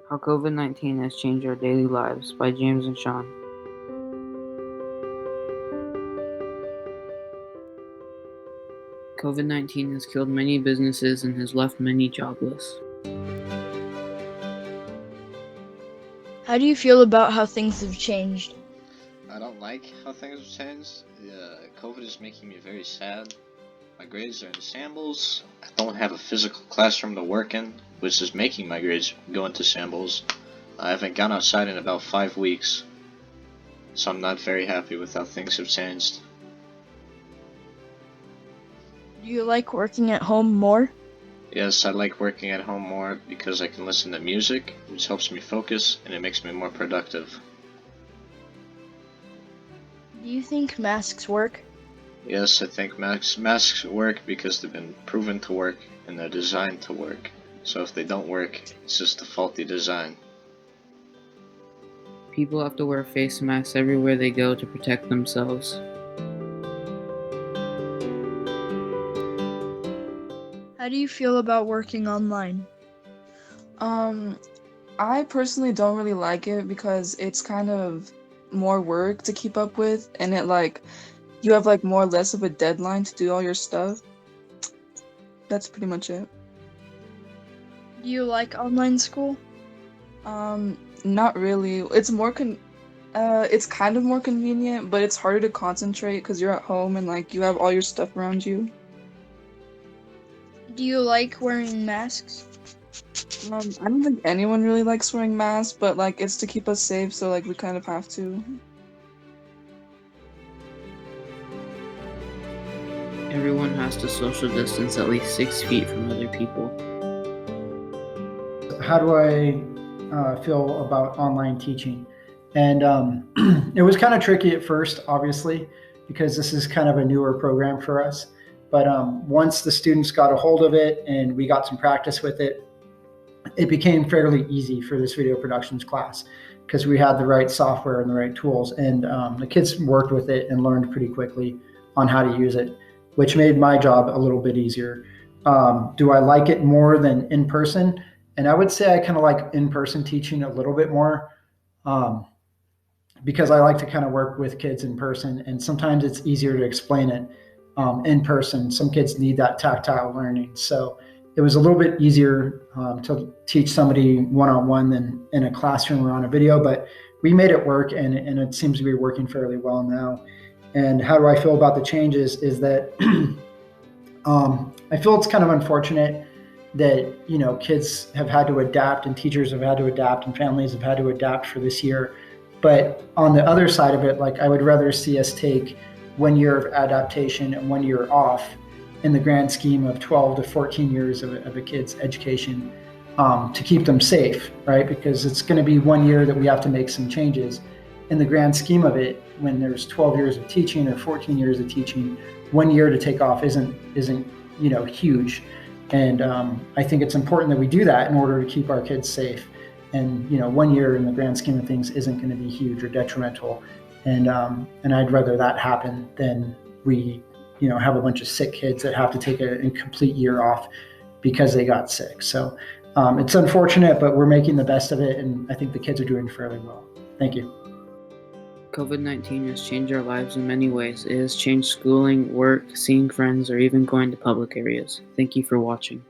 How COVID-19 has changed our daily lives by James and Sean. COVID-19 has killed many businesses and has left many jobless. How do you feel about how things have changed? I don't like how things have changed. COVID is making me very sad. My grades are in shambles. I don't have a physical classroom to work in, which is making my grades go into shambles. I haven't gone outside in about 5 weeks, so I'm not very happy with how things have changed. Do you like working at home more? Yes, I like working at home more because I can listen to music, which helps me focus and it makes me more productive. Do you think masks work? Yes, I think masks work because they've been proven to work and they're designed to work. So if they don't work, it's just a faulty design. People have to wear face masks everywhere they go to protect themselves. How do you feel about working online? I personally don't really like it because it's kind of more work to keep up with, and you have more or less of a deadline to do all your stuff. That's pretty much it. Do you like online school? Not really. It's kind of more convenient, but it's harder to concentrate because you're at home and you have all your stuff around you. Do you like wearing masks? I don't think anyone really likes wearing masks, but it's to keep us safe, so we kind of have to. Everyone has to social distance at least 6 feet from other people. How do I feel about online teaching? And it was kind of tricky at first, obviously, because this is kind of a newer program for us. But once the students got a hold of it and we got some practice with it, it became fairly easy for this video productions class because we had the right software and the right tools. And the kids worked with it and learned pretty quickly on how to use it, which made my job a little bit easier. Do I like it more than in person? And I would say I kind of like in-person teaching a little bit more because I like to kind of work with kids in person, and sometimes it's easier to explain it in person. Some kids need that tactile learning. So it was a little bit easier to teach somebody one-on-one than in a classroom or on a video, but we made it work, and it seems to be working fairly well now. And how do I feel about the changes is that I feel it's kind of unfortunate that, kids have had to adapt and teachers have had to adapt and families have had to adapt for this year. But on the other side of it, I would rather see us take 1 year of adaptation and 1 year off in the grand scheme of 12 to 14 years of a kid's education to keep them safe, right? Because it's going to be 1 year that we have to make some changes. In the grand scheme of it, when there's 12 years of teaching or 14 years of teaching, 1 year to take off isn't huge. And I think it's important that we do that in order to keep our kids safe. And 1 year in the grand scheme of things isn't going to be huge or detrimental. And I'd rather that happen than we have a bunch of sick kids that have to take a complete year off because they got sick. So it's unfortunate, but we're making the best of it, and I think the kids are doing fairly well. Thank you. COVID-19 has changed our lives in many ways. It has changed schooling, work, seeing friends, or even going to public areas. Thank you for watching.